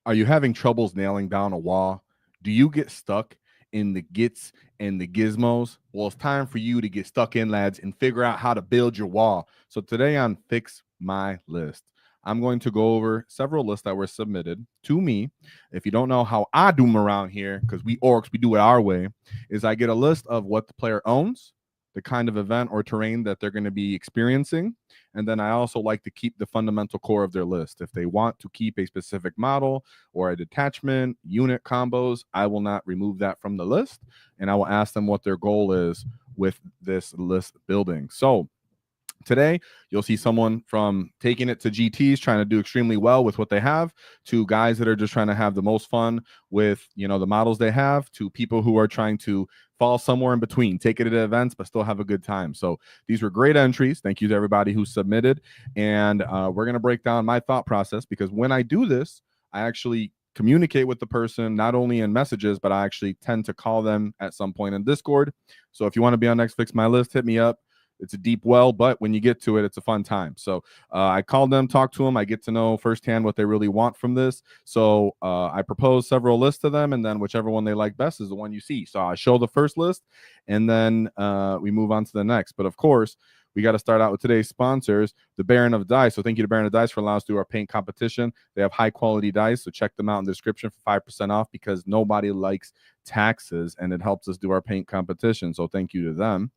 Are you having troubles nailing down a WAAAGH? Do you get stuck in the gits and the gizmos? Well, it's time for you to get stuck in, lads, and figure out how to build your WAAAGH. So today on Fix My List, I'm going to go over several lists that were submitted to me. If you don't know how I do them around here, because we orcs, we do it our way, is I get a list of what the player owns, the kind of event or terrain that they're going to be experiencing. And then I also like to keep the fundamental core of their list. If they want to keep a specific model or a detachment, unit combos, I will not remove that from the list. And I will ask them what their goal is with this list building. So today, you'll see someone from taking it to GTs, trying to do extremely well with what they have, to guys that are just trying to have the most fun with, the models they have, to people who are trying to fall somewhere in between, take it to events, but still have a good time. So these were great entries. Thank you to everybody who submitted. And we're going to break down my thought process, because when I do this, I actually communicate with the person, not only in messages, but I actually tend to call them at some point in Discord. So if you want to be on next Fix My List, hit me up. It's a deep well, but when you get to it, it's a fun time. So I called them, talked to them. I get to know firsthand what they really want from this. So I propose several lists to them, and then whichever one they like best is the one you see. So I show the first list, and then we move on to the next. But of course, we got to start out with today's sponsors, the Baron of Dice. So thank you to Baron of Dice for allowing us to do our paint competition. They have high quality dice, so check them out in the description for 5% off, because nobody likes taxes, and it helps us do our paint competition. So thank you to them.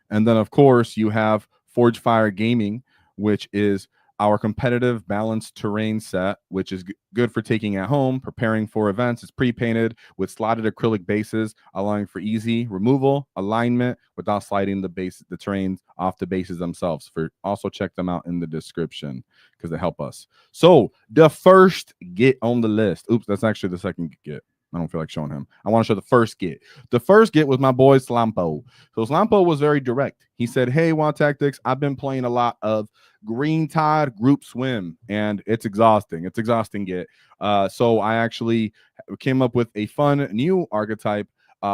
And then, of course, you have Forge Fire Gaming, which is our competitive balanced terrain set, which is good for taking at home, preparing for events. It's pre-painted with slotted acrylic bases, allowing for easy removal, alignment, without sliding the terrains off the bases themselves. Also check them out in the description, because they help us. So the first get on the list. Oops, that's actually the second get. I don't feel like showing him. I want to show the first get. The first get was my boy Slamo. So Slamo was very direct. He said, hey, WAAAGH Tactics, I've been playing a lot of Green Tide Group Swim, and it's exhausting. It's exhausting get. So I actually came up with a fun new archetype,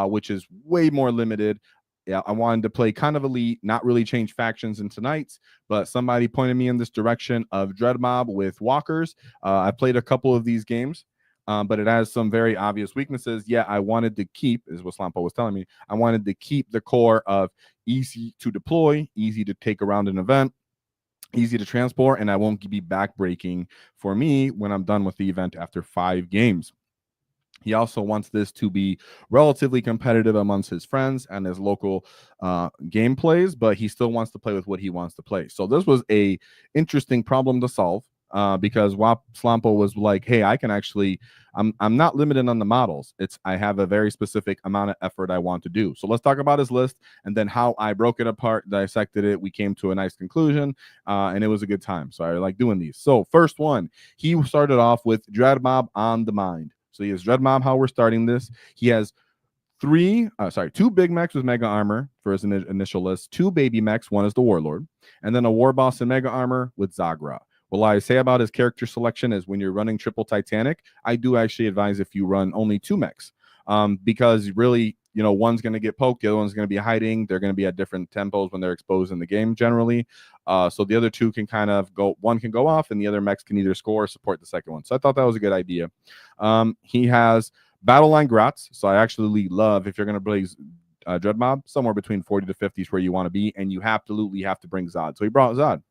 which is way more limited. Yeah, I wanted to play kind of elite, not really change factions into knights, but somebody pointed me in this direction of Dread Mob with walkers. I played a couple of these games. But it has some very obvious weaknesses. Yeah, I wanted to keep, is what Slampo was telling me, I wanted to keep the core of easy to deploy, easy to take around an event, easy to transport, and I won't be backbreaking for me when I'm done with the event after 5 games. He also wants this to be relatively competitive amongst his friends and his local gameplays, but he still wants to play with what he wants to play. So this was a interesting problem to solve. Because Slampo was like, hey, I can actually, I'm not limited on the models. I have a very specific amount of effort I want to do. So let's talk about his list, and then how I broke it apart, dissected it. We came to a nice conclusion, and it was a good time. So I like doing these. So first one, he started off with Dread Mob on the mind. So he has Dread Mob, how we're starting this. He has 2 big mechs with mega armor for his initial list, 2 baby mechs, one is the Warlord, and then a War Boss in mega armor with Zagra. What I say about his character selection is when you're running triple Titanic, I do actually advise if you run only 2 mechs, because really, one's going to get poked, the other one's going to be hiding. They're going to be at different tempos when they're exposed in the game generally. So the other 2 can kind of go, one can go off, and the other mechs can either score or support the second one. So I thought that was a good idea. He has Battle Line Grats. So I actually love, if you're going to blaze Dread Mob, somewhere between 40 to 50 is where you want to be, and you absolutely have to bring Zod. So he brought Zod.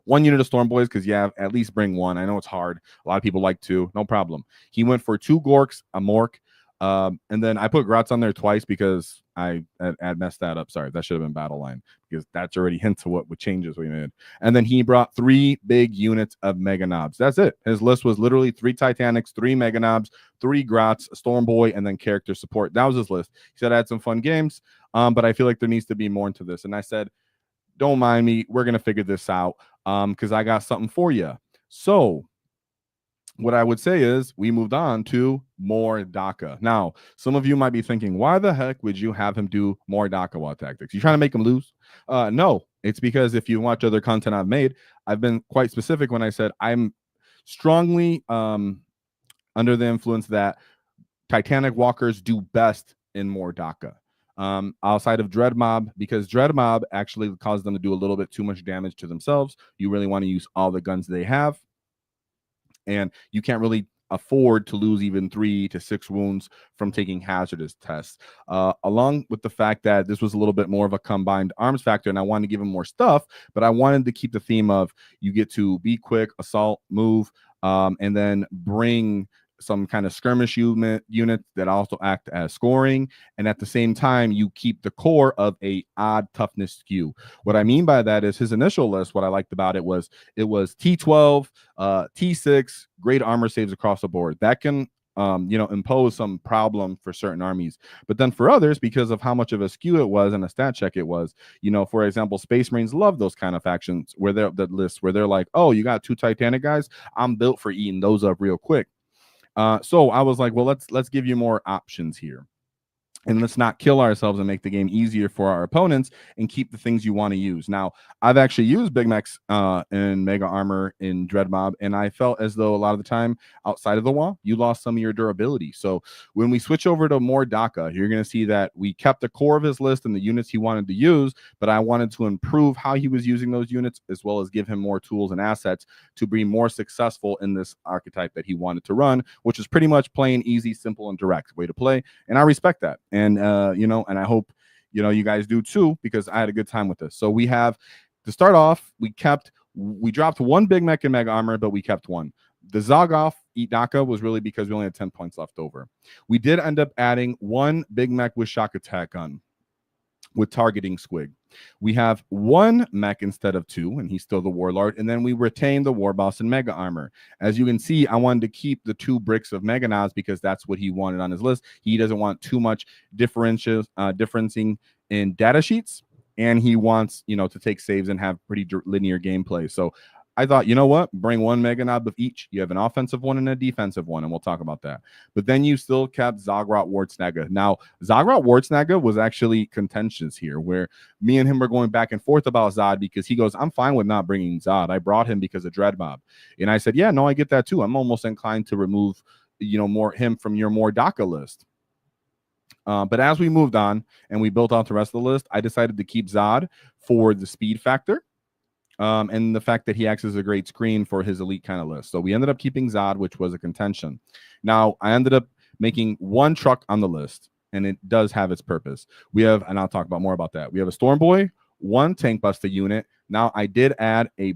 1 unit of Storm Boys, because at least bring 1. I know it's hard. A lot of people like 2. No problem. He went for 2 Gorks, a Mork, and then I put Grats on there twice because I had messed that up. Sorry, that should have been Battle Line, because that's already hints to what changes we made. And then he brought 3 big units of Mega Knobs. That's it. His list was literally 3 Titanics, 3 Mega Knobs, 3 Grats, Storm Boy, and then character support. That was his list. He said I had some fun games, but I feel like there needs to be more into this. And I said, don't mind me. We're going to figure this out, because I got something for you. So what I would say is we moved on to more dakka. Now, some of you might be thinking, why the heck would you have him do more dakka WAAAGH Tactics? You trying to make him lose? No, it's because if you watch other content I've made, I've been quite specific when I said I'm strongly under the influence that Titanic walkers do best in more dakka. Outside of Dread Mob, because Dread Mob actually caused them to do a little bit too much damage to themselves. You really want to use all the guns they have. and you can't really afford to lose even 3 to 6 wounds from taking hazardous tests. Along with the fact that this was a little bit more of a combined arms factor, and I wanted to give him more stuff, but I wanted to keep the theme of you get to be quick, assault, move, and then bring some kind of skirmish unit that also act as scoring, and at the same time you keep the core of a odd toughness skew. What I mean by that is his initial list, what I liked about it was T12, T6, great armor saves across the board. That can impose some problem for certain armies. But then for others, because of how much of a skew it was and a stat check it was, for example, Space Marines love those kind of factions where they're the list where they're like, oh, you got 2 Titanic guys, I'm built for eating those up real quick. So I was like, well, let's give you more options here. And let's not kill ourselves and make the game easier for our opponents and keep the things you want to use. Now, I've actually used Big Mechs in Mega Armor in Dread Mob, and I felt as though a lot of the time outside of the wall, you lost some of your durability. So when we switch over to more dakka, you're going to see that we kept the core of his list and the units he wanted to use, but I wanted to improve how he was using those units as well as give him more tools and assets to be more successful in this archetype that he wanted to run, which is pretty much plain, easy, simple, and direct way to play. And I respect that. And, and I hope, you guys do too, because I had a good time with this. So we have, to start off, we dropped 1 Big Mech in Mega Armor, but we kept 1. The Zog Eat dakka was really because we only had 10 points left over. We did end up adding 1 Big Mech with shock attack gun with targeting squig. We have 1 mech instead of 2, and he's still the warlord, and then we retain the war boss in Mega Armor. As you can see, I wanted to keep the 2 bricks of Mega Naz because that's what he wanted on his list. He doesn't want too much differencing in data sheets, and he wants to take saves and have pretty linear gameplay. So I thought, you know what? Bring 1 Mega Nob of each. You have an offensive one and a defensive one, and we'll talk about that. But then you still kept Zogrot Wartsnaga. Now, Zogrot Wartsnaga was actually contentious here, where me and him were going back and forth about Zod because he goes, I'm fine with not bringing Zod. I brought him because of Dread Mob. And I said, yeah, no, I get that too. I'm almost inclined to remove, more him from your more dakka list. But as we moved on and we built out the rest of the list, I decided to keep Zod for the speed factor. And the fact that he acts as a great screen for his elite kind of list. So we ended up keeping Zod, which was a contention. Now, I ended up making 1 truck on the list, and it does have its purpose. We have, and I'll talk about more about that. We have a Storm Boy, 1 Tank Buster unit. Now, I did add a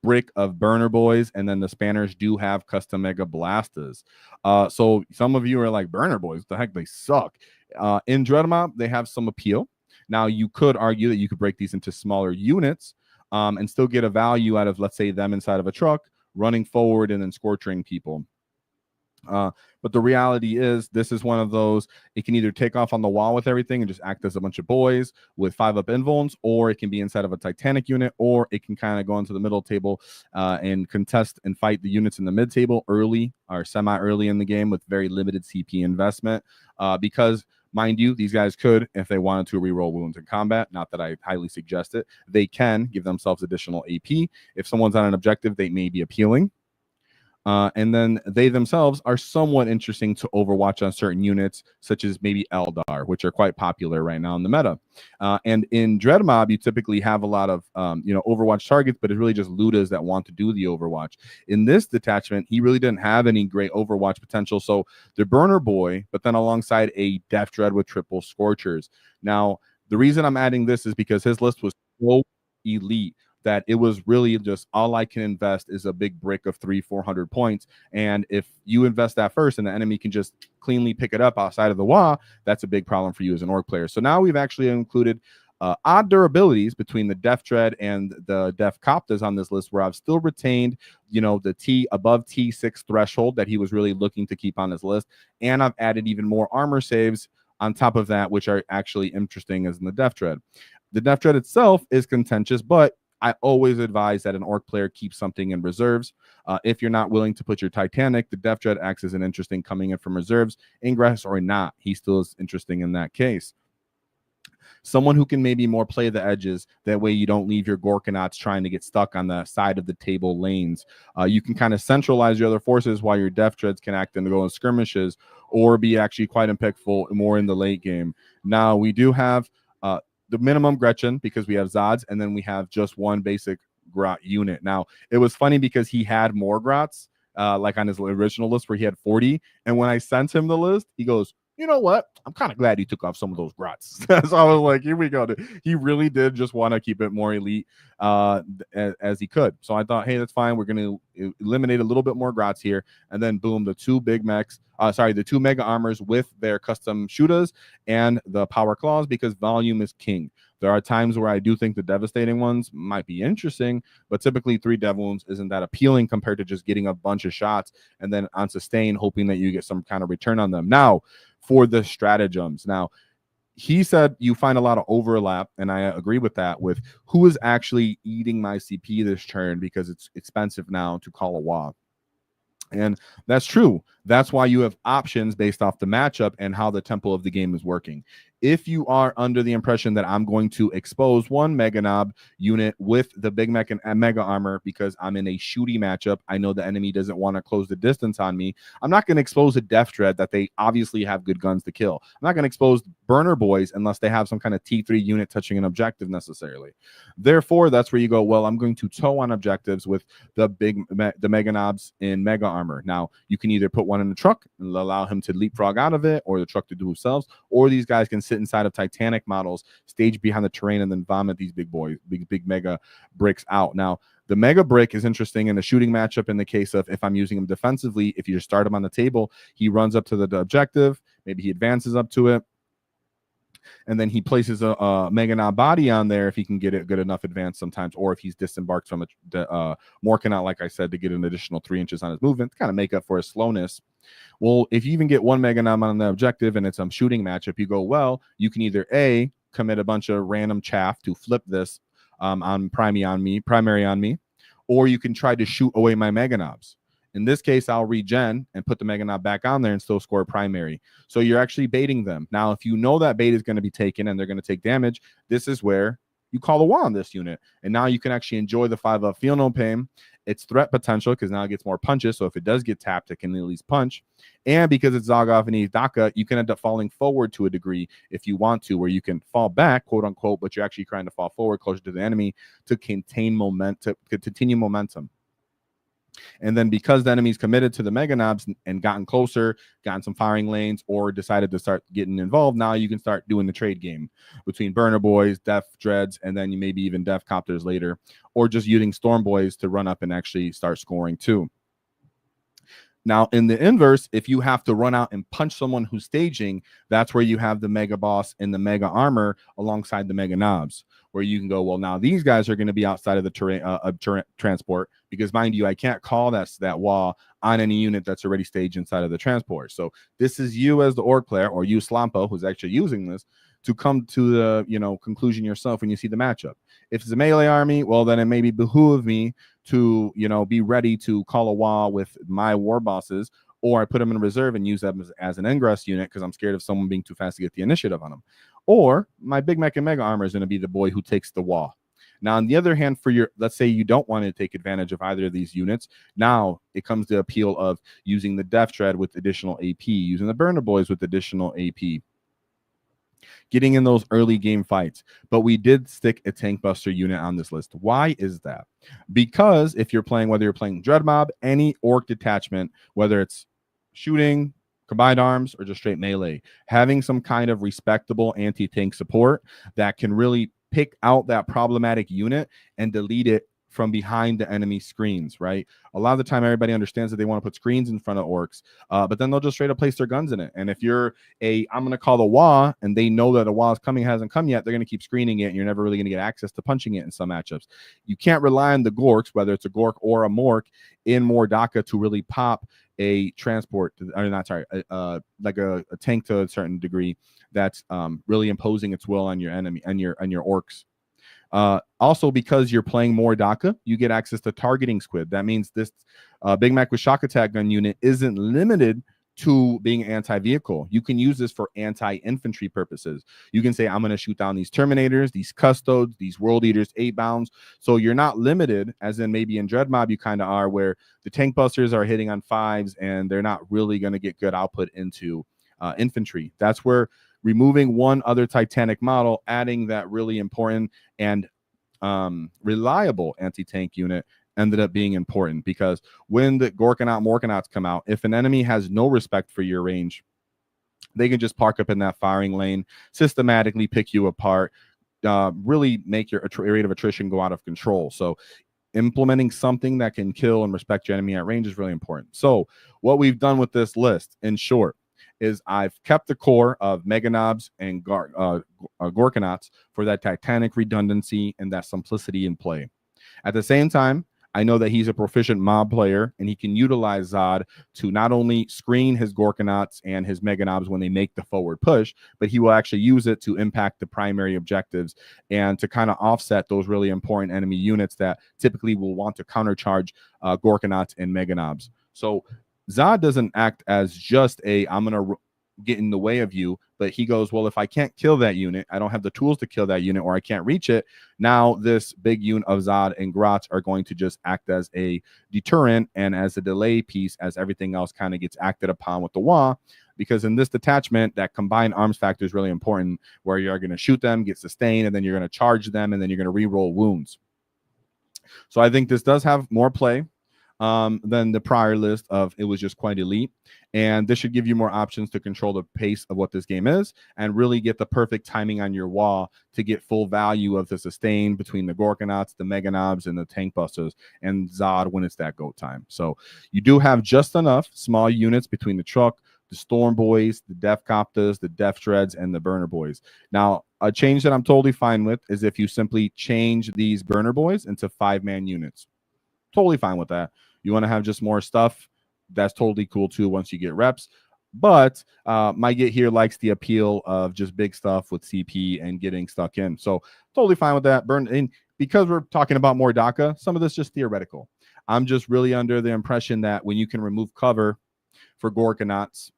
brick of Burner Boys, and then the Spanners do have custom Mega Blasters. So some of you are like, Burner Boys, what the heck, they suck. In Dread Mob, they have some appeal. Now, you could argue that you could break these into smaller units, and still get a value out of, let's say, them inside of a truck, running forward and then scorching people. But the reality is this is one of those, it can either take off on the wall with everything and just act as a bunch of boys with 5-up invulns, or it can be inside of a Titanic unit, or it can kind of go into the middle table and contest and fight the units in the mid table early or semi-early in the game with very limited CP investment because mind you, these guys could, if they wanted to, reroll wounds in combat. Not that I highly suggest it. They can give themselves additional AP. If someone's on an objective, they may be appealing. And then they themselves are somewhat interesting to overwatch on certain units, such as maybe Eldar, which are quite popular right now in the meta. And in Dread Mob, you typically have a lot of overwatch targets, but it's really just Ludas that want to do the overwatch. In this detachment, he really didn't have any great overwatch potential. So the Burner Boy, but then alongside a Death Dread with triple Scorchers. Now, the reason I'm adding this is because his list was so elite that it was really just all I can invest is a big brick of 300-400 points. And if you invest that first and the enemy can just cleanly pick it up outside of the WAAAGH, that's a big problem for you as an Ork player. So now we've actually included odd durabilities between the Death Dread and the Death Coptas on this list, where I've still retained, the T above T6 threshold that he was really looking to keep on his list. And I've added even more armor saves on top of that, which are actually interesting as in the Death Dread. The Death Dread itself is contentious, but I always advise that an Ork player keeps something in reserves. If you're not willing to put your Titanic, the Death Dread acts as an interesting coming in from reserves, ingress or not. He still is interesting in that case. Someone who can maybe more play the edges. That way you don't leave your Gorkanauts trying to get stuck on the side of the table lanes. You can kind of centralize your other forces while your Death Dreads can act and go in skirmishes or be actually quite impactful more in the late game. Now, we do have the minimum Gretchen because we have Zods, and then we have just 1 basic Grot unit. Now, it was funny because he had more Grots like on his original list where he had 40. And when I sent him the list, he goes, you know what? I'm kind of glad he took off some of those grots. So I was like, here we go. He really did just want to keep it more elite as he could. So I thought, hey, that's fine. We're going to eliminate a little bit more grots here. And then boom, the two mega armors with their custom shooters and the power claws, because volume is king. There are times where I do think the devastating ones might be interesting, but typically 3 dev wounds isn't that appealing compared to just getting a bunch of shots and then on sustain, hoping that you get some kind of return on them. Now, for the stratagems. Now, he said you find a lot of overlap, and I agree with that, with who is actually eating my CP this turn because it's expensive now to call a WAAAGH. And that's true. That's why you have options based off the matchup and how the tempo of the game is working. If you are under the impression that I'm going to expose one Mega Knob unit with the Big Mech and Mega Armor because I'm in a shooty matchup, I know the enemy doesn't want to close the distance on me, I'm not going to expose a Death Dread that they obviously have good guns to kill. I'm not going to expose Burner Boys unless they have some kind of T3 unit touching an objective necessarily. Therefore, that's where you go, well, I'm going to toe on objectives with the Mega Knobs in Mega Armor. Now, you can either put one in the truck and allow him to leapfrog out of it, or the truck to do themselves, or these guys can sit inside of Titanic models, stage behind the terrain, and then vomit these big boys, big mega bricks out. Now, the mega brick is interesting in a shooting matchup in the case of if I'm using him defensively. If you just start him on the table, he runs up to the objective, maybe he advances up to it, and then he places a Mega Knob body on there if he can get it good enough advance sometimes, or if he's disembarked from a Morkanaut, like I said, to get an additional 3 inches on his movement to kind of make up for his slowness. Well, if you even get one Mega Knob on the objective and it's a shooting matchup, you go, well, you can either A, commit a bunch of random chaff to flip this on primary on me, or you can try to shoot away my Mega Knobs. In this case, I'll regen and put the Mega Knob back on there and still score primary. So you're actually baiting them. Now, if you know that bait is going to be taken and they're going to take damage, this is where you call a WAAAGH on this unit. And now you can actually enjoy the 5-up, feel no pain. It's threat potential because now it gets more punches. So if it does get tapped, it can at least punch. And because it's Zagoff and dakka, you can end up falling forward to a degree if you want to, where you can fall back, quote unquote, but you're actually trying to fall forward closer to the enemy to contain momentum, to continue momentum. And then because the enemy's committed to the Mega Knobs and gotten closer, gotten some firing lanes, or decided to start getting involved, now you can start doing the trade game between Burner Boys, Death Dreads, and then you maybe even Death Copters later, or just using Storm Boys to run up and actually start scoring too. Now, in the inverse, if you have to run out and punch someone who's staging, that's where you have the Mega Boss and the Mega Armor alongside the Mega Knobs, where you can go, well, now these guys are going to be outside of the terrain transport, because mind you, I can't call that WAAAGH on any unit that's already staged inside of the transport. So this is you as the Ork player, or you Slamo, who's actually using this, to come to the conclusion yourself when you see the matchup. If it's a melee army, well, then it may behoove me to be ready to call a WAAAGH with my war bosses, or I put them in reserve and use them as an ingress unit because I'm scared of someone being too fast to get the initiative on them. Or my Big Mech and Mega Armor is going to be the boy who takes the WAAAGH. Now, on the other hand, let's say you don't want to take advantage of either of these units, now it comes to the appeal of using the Death Dread with additional AP, using the Burner Boys with additional AP, getting in those early game fights. But we did stick a Tank Buster unit on this list. Why is that? Because if you're playing, whether you're playing Dread Mob, any Ork detachment, whether it's shooting, combined arms, or just straight melee, having some kind of respectable anti-tank support that can really pick out that problematic unit and delete it from behind the enemy screens, right? A lot of the time, everybody understands that they want to put screens in front of orcs, but then they'll just straight up place their guns in it. And if you're I'm going to call the WAAAGH, and they know that a WAAAGH is coming, hasn't come yet, they're going to keep screening it, and you're never really going to get access to punching it in some matchups. You can't rely on the Gorks, whether it's a Gork or a Mork, in more dakka to really pop a transport, like a tank to a certain degree that's really imposing its will on your enemy and your orcs. Also, because you're playing more dakka, you get access to targeting squid. That means this Big Mac with shock attack gun unit isn't limited to being anti-vehicle. You can use this for anti-infantry purposes. You can say, I'm going to shoot down these Terminators, these Custodes, these World Eaters, 8-bounds. So you're not limited, as in maybe in Dread Mob you kind of are, where the Tank Busters are hitting on 5s and they're not really going to get good output into infantry. That's where removing one other Titanic model, adding that really important and reliable anti-tank unit ended up being important, because when the Gorkanaut Morkanauts come out, if an enemy has no respect for your range, they can just park up in that firing lane, systematically pick you apart, really make your rate of attrition go out of control. So implementing something that can kill and respect your enemy at range is really important. So what we've done with this list, in short, is I've kept the core of Mega Knobs and Gorkanauts for that Titanic redundancy and that simplicity in play. At the same time, I know that he's a proficient mob player, and he can utilize Zod to not only screen his Gorkanauts and his Mega Knobs when they make the forward push, but he will actually use it to impact the primary objectives and to kind of offset those really important enemy units that typically will want to countercharge Gorkanauts and Mega Knobs. So Zod doesn't act as just a, I'm going to get in the way of you, but he goes, well, if I can't kill that unit, I don't have the tools to kill that unit, or I can't reach it, now this big unit of Zod and Grotz are going to just act as a deterrent and as a delay piece as everything else kind of gets acted upon with the WAAAGH. Because in this detachment, that combined arms factor is really important, where you're going to shoot them, get sustained, and then you're going to charge them, and then you're going to re-roll wounds. So I think this does have more play than the prior list of it was just quite elite. And this should give you more options to control the pace of what this game is and really get the perfect timing on your WAAAGH to get full value of the sustain between the Gorkanauts, the Mega Knobs, and the Tank Busters, and Zod when it's that go time. So you do have just enough small units between the truck, the Storm Boys, the Def Copters, the Def Dreads, and the Burner Boys. Now, a change that I'm totally fine with is if you simply change these Burner Boys into 5-man units. Totally fine with that. You want to have just more stuff, that's totally cool too once you get reps. But my Git here likes the appeal of just big stuff with CP and getting stuck in. So totally fine with that. Burn in, because we're talking about more dakka, some of this just theoretical. I'm just really under the impression that when you can remove cover for Gorkanauts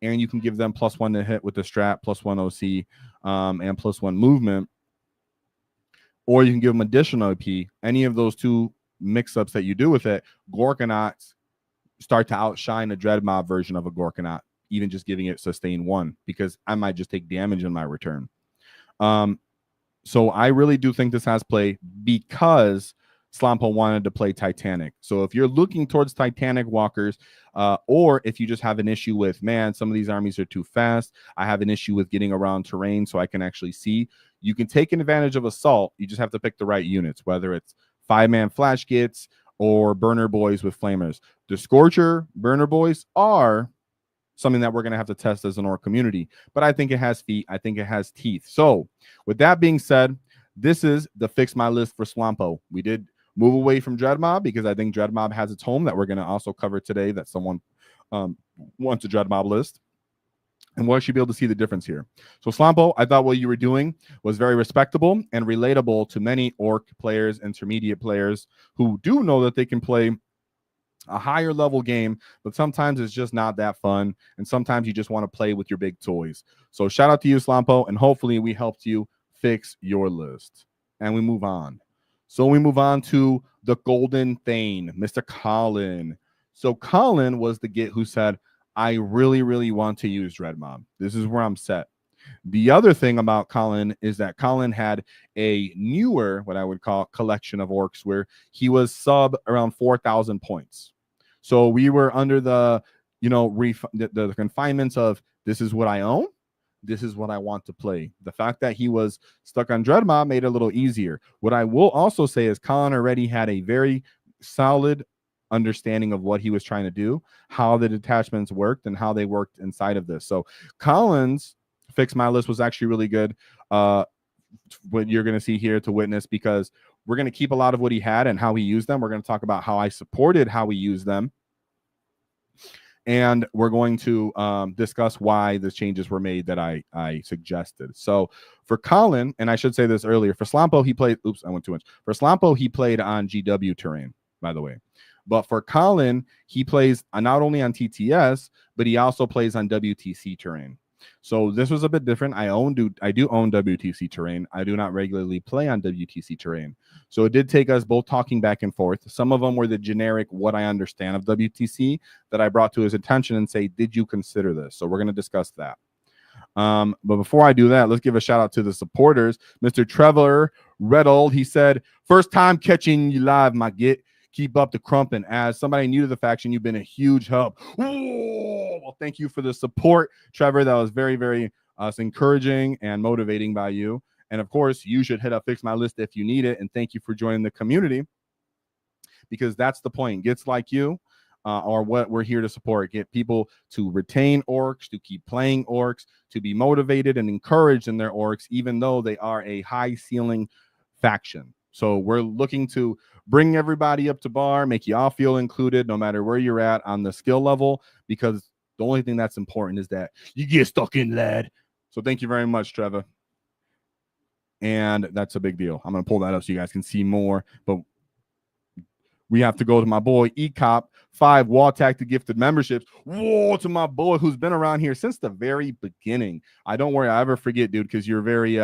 and you can give them +1 to hit with the strat, +1 OC, and +1 movement, or you can give them additional OP, any of those two mix-ups that you do with it, Gorkanauts start to outshine a Dread Mob version of a Gorkanaut, even just giving it sustain 1, because I might just take damage in my return. So I really do think this has play because Slamo wanted to play Titanic. So if you're looking towards Titanic walkers, or if you just have an issue with, man, some of these armies are too fast, I have an issue with getting around terrain so I can actually see, you can take advantage of Assault. You just have to pick the right units, whether it's 5-man flash gits or Burner Boys with flamers. The Scorcher Burner Boys are something that we're going to have to test as an Ork community, but I think it has feet. I think it has teeth. So with that being said, this is the Fix My List for Slamo. We did move away from Dread Mob because I think Dread Mob has its home that we're going to also cover today, that someone wants a Dread Mob list. And we'll actually be able to see the difference here. So Slamo, I thought what you were doing was very respectable and relatable to many Ork players, intermediate players who do know that they can play a higher level game, but sometimes it's just not that fun. And sometimes you just want to play with your big toys. So shout out to you, Slamo, and hopefully we helped you fix your list. And we move on. So we move on to the Golden Thane, Mr. Colin. So Colin was the git who said, I really, really want to use Dread Mob. This is where I'm set. The other thing about Colin is that Colin had a newer, what I would call, collection of orcs where he was sub around 4,000 points. So we were under the, the confinements of this is what I own. This is what I want to play. The fact that he was stuck on Dread Mob made it a little easier. What I will also say is Colin already had a very solid understanding of what he was trying to do, how the detachments worked, and how they worked inside of this. So Colin's Fix My List was actually really good. What you're going to see here to witness, because we're going to keep a lot of what he had and how he used them. We're going to talk about how I supported how he used them. And we're going to discuss why the changes were made that I suggested. So for Colin, and I should say this earlier, for Slamo, he played, oops, I went too much. For Slamo, he played on GW terrain, by the way. But for Colin, he plays not only on TTS, but he also plays on WTC terrain. So this was a bit different. I do own WTC terrain. I do not regularly play on WTC terrain. So it did take us both talking back and forth. Some of them were the generic, what I understand of WTC that I brought to his attention and say, did you consider this? So we're going to discuss that. But before I do that, let's give a shout out to the supporters. Mr. Trevor Reddle, he said, first time catching you live, my git. Keep up the crump. And as somebody new to the faction, you've been a huge help. Whoa! Well, thank you for the support, Trevor. That was very, very encouraging and motivating by you. And of course, you should hit up Fix My List if you need it. And thank you for joining the community, because that's the point. Gets like you are what we're here to support. Get people to retain orcs, to keep playing orcs, to be motivated and encouraged in their orcs, even though they are a high ceiling faction. So we're looking to bring everybody up to bar, make you all feel included, no matter where you're at on the skill level, because the only thing that's important is that you get stuck in, lad. So thank you very much, Trevor. And that's a big deal. I'm going to pull that up so you guys can see more. But we have to go to my boy ECOP, 5 WAAAGH Tactic gifted memberships. Whoa, to my boy who's been around here since the very beginning. I don't worry, I ever forget, dude, because you're very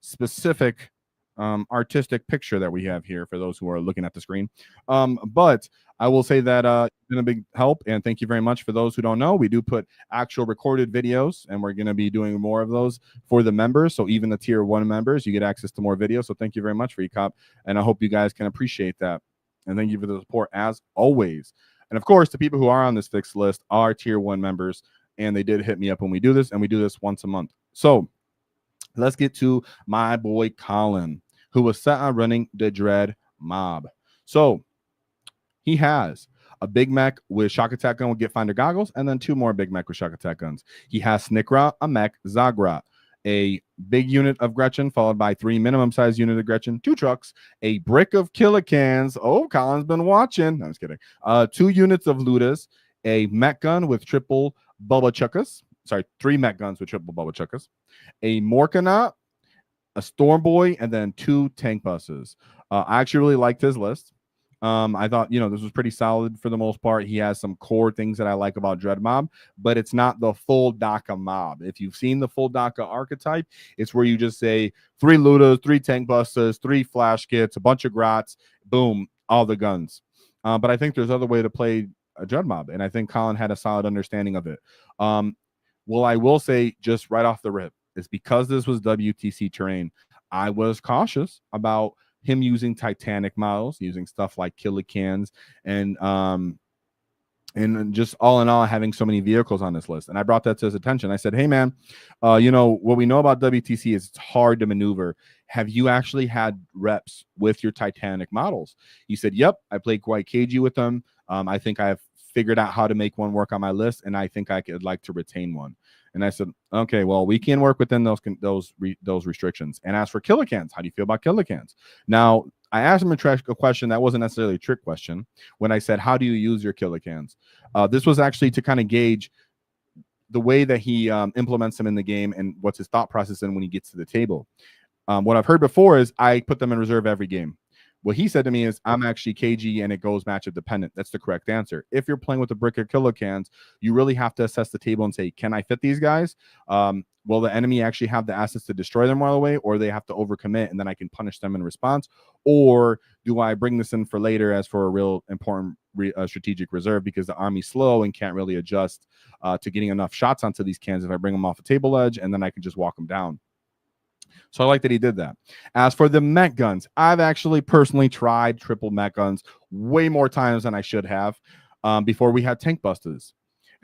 specific artistic picture that we have here for those who are looking at the screen. But I will say that it's been a big help, and thank you very much. For those who don't know, we do put actual recorded videos, and we're going to be doing more of those for the members. So even the tier 1 members, you get access to more videos. So thank you very much for ECOP, and I hope you guys can appreciate that. And thank you for the support as always. And of course, the people who are on this fixed list are tier 1 members, and they did hit me up when we do this, and we do this once a month. So let's get to my boy Colin, who was set on running the Dread mob. So he has a Big Mech with shock attack gun with Get Finder goggles, and then 2 more Big Mech with shock attack guns. He has Snikra, a Mech, Zagra, a big unit of Gretchen, followed by 3 minimum size unit of Gretchen, 2 trucks, a brick of Killicans. Oh, Colin's been watching. No, I was kidding. 2 units of Ludas, a Mech gun with triple Bubba Chuckas. Sorry, 3 Mech guns with triple Bubba Chuckas, a Morkanaut, a Storm Boy, and then 2 tank buses. I actually really liked his list. I thought, this was pretty solid for the most part. He has some core things that I like about Dread Mob, but it's not the full dakka mob. If you've seen the full dakka archetype, it's where you just say 3 Ludas, 3 tank buses, 3 flash kits, a bunch of grots, boom, all the guns. But I think there's other way to play a Dread Mob, and I think Colin had a solid understanding of it. Well, I will say just right off the rip, is because this was WTC terrain, I was cautious about him using Titanic models, using stuff like Killicans, and just all in all having so many vehicles on this list. And I brought that to his attention. I said, hey man, what we know about WTC is it's hard to maneuver. Have you actually had reps with your Titanic models? He said, yep, I played quite cagey with them. I think I've figured out how to make one work on my list, and I think I could like to retain one. And I said, okay, well, we can work within those restrictions. And as for Killicans, how do you feel about Killicans? Now, I asked him a question that wasn't necessarily a trick question when I said, how do you use your Killicans? This was actually to kind of gauge the way that he implements them in the game and what's his thought process in when he gets to the table. What I've heard before is I put them in reserve every game. What he said to me is, I'm actually KG and it goes matchup dependent. That's the correct answer. If you're playing with a brick of Killicans, you really have to assess the table and say, can I fit these guys? Will the enemy actually have the assets to destroy them right away, or they have to overcommit and then I can punish them in response? Or do I bring this in for later as for a real important strategic reserve, because the army's slow and can't really adjust to getting enough shots onto these cans if I bring them off a table edge, and then I can just walk them down. So I like that he did that. As for the mech guns, I've actually personally tried triple mech guns way more times than I should have before we had tank busters.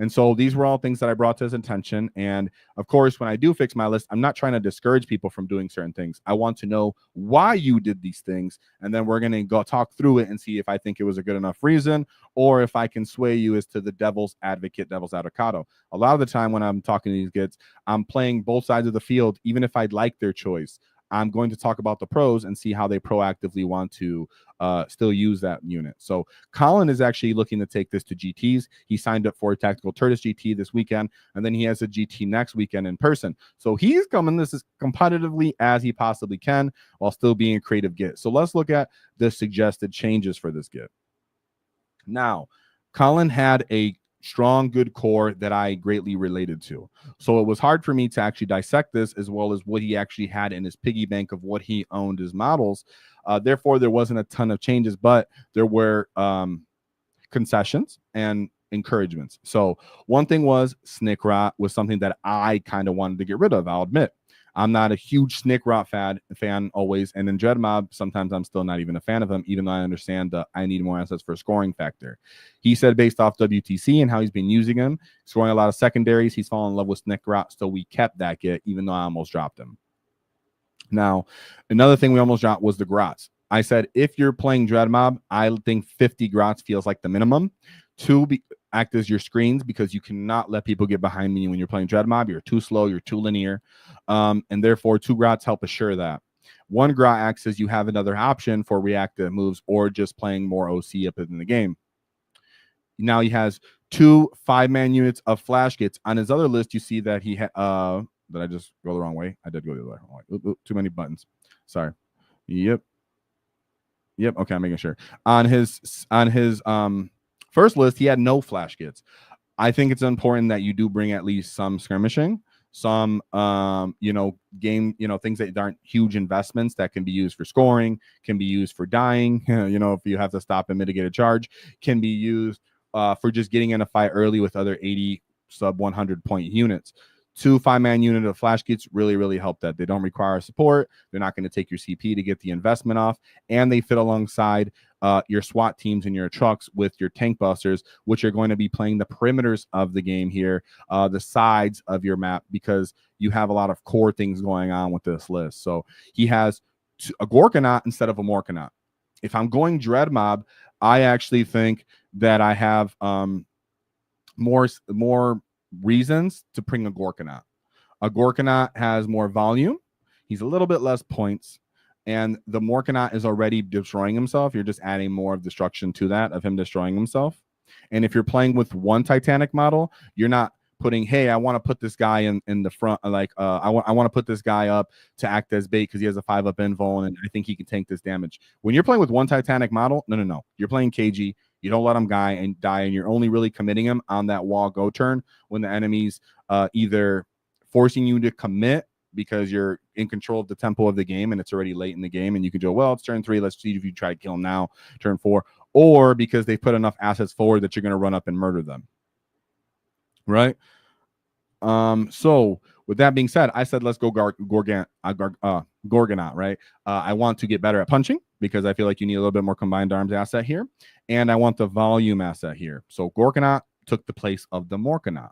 And so these were all things that I brought to his attention. And of course, when I do fix my list, I'm not trying to discourage people from doing certain things. I want to know why you did these things. And then we're going to go talk through it and see if I think it was a good enough reason, or if I can sway you as to the devil's advocate, devil's avocado. A lot of the time when I'm talking to these kids, I'm playing both sides of the field, even if I'd like their choice. I'm going to talk about the pros and see how they proactively want to still use that unit. So Colin is actually looking to take this to GTs. He signed up for a Tactical Turtis GT this weekend, and then he has a GT next weekend in person. So he's coming this as competitively as he possibly can while still being a creative git. So let's look at the suggested changes for this git. Now, Colin had a strong, good core that I greatly related to. So it was hard for me to actually dissect this, as well as what he actually had in his piggy bank of what he owned as models. Therefore, there wasn't a ton of changes, but there were concessions and encouragements. So one thing was Snikra was something that I kind of wanted to get rid of, I'll admit. I'm not a huge Snickrot fan always. And in Dreadmob, sometimes I'm still not even a fan of him, even though I understand that I need more assets for scoring factor. He said based off WTC and how he's been using him, scoring a lot of secondaries, he's fallen in love with Snickrot. So we kept that Git, even though I almost dropped him. Now, another thing we almost dropped was the Grots. I said, if you're playing Dreadmob, I think 50 Grots feels like the minimum. Act as your screens, because you cannot let people get behind me when you're playing Dreadmob. You're too slow, you're too linear, and therefore 2 Grots help assure that. 1 Grot acts as you have another option for reactive moves or just playing more OC up in the game. Now he has 2 5-man units of flash Gits. On his other list, you see that he had did I just go the wrong way? I did go the other way. Oop, too many buttons. Sorry. Yep. Okay, I'm making sure. On his first list, he had no flash Gits. I think it's important that you do bring at least some skirmishing, some game, things that aren't huge investments that can be used for scoring, can be used for dying, if you have to stop and mitigate a charge, can be used for just getting in a fight early with other 80 sub 100 point units. 2 5-man unit of flash Gits really help that. They don't require support. They're not going to take your CP to get the investment off, and they fit alongside your SWAT teams and your trucks with your tank busters, which are going to be playing the perimeters of the game here, the sides of your map, because you have a lot of core things going on with this list. So he has a Gorkanaut instead of a Morkanaut. If I'm going Dreadmob, I actually think that I have more reasons to bring a Gorkanaut. A Gorkanaut has more volume. He's a little bit less points. And the Morkanaut is already destroying himself. You're just adding more of destruction to that, of him destroying himself. And if you're playing with one Titanic model, you're not putting, hey, I want to put this guy in the front, like I want to put this guy up to act as bait because he has a 5-up invuln and I think he can tank this damage. When you're playing with one Titanic model, no. You're playing KG. You don't let him die, and you're only really committing him on that wall go turn when the enemy's either forcing you to commit because you're in control of the tempo of the game and it's already late in the game and you can go, well, it's turn 3. Let's see if you try to kill him now, turn 4, or because they put enough assets forward that you're going to run up and murder them. Right? So with that being said, I said, let's go Gorkanaut, right? I want to get better at punching because I feel like you need a little bit more combined arms asset here. And I want the volume asset here. So Gorkanaut took the place of the Morkanaut.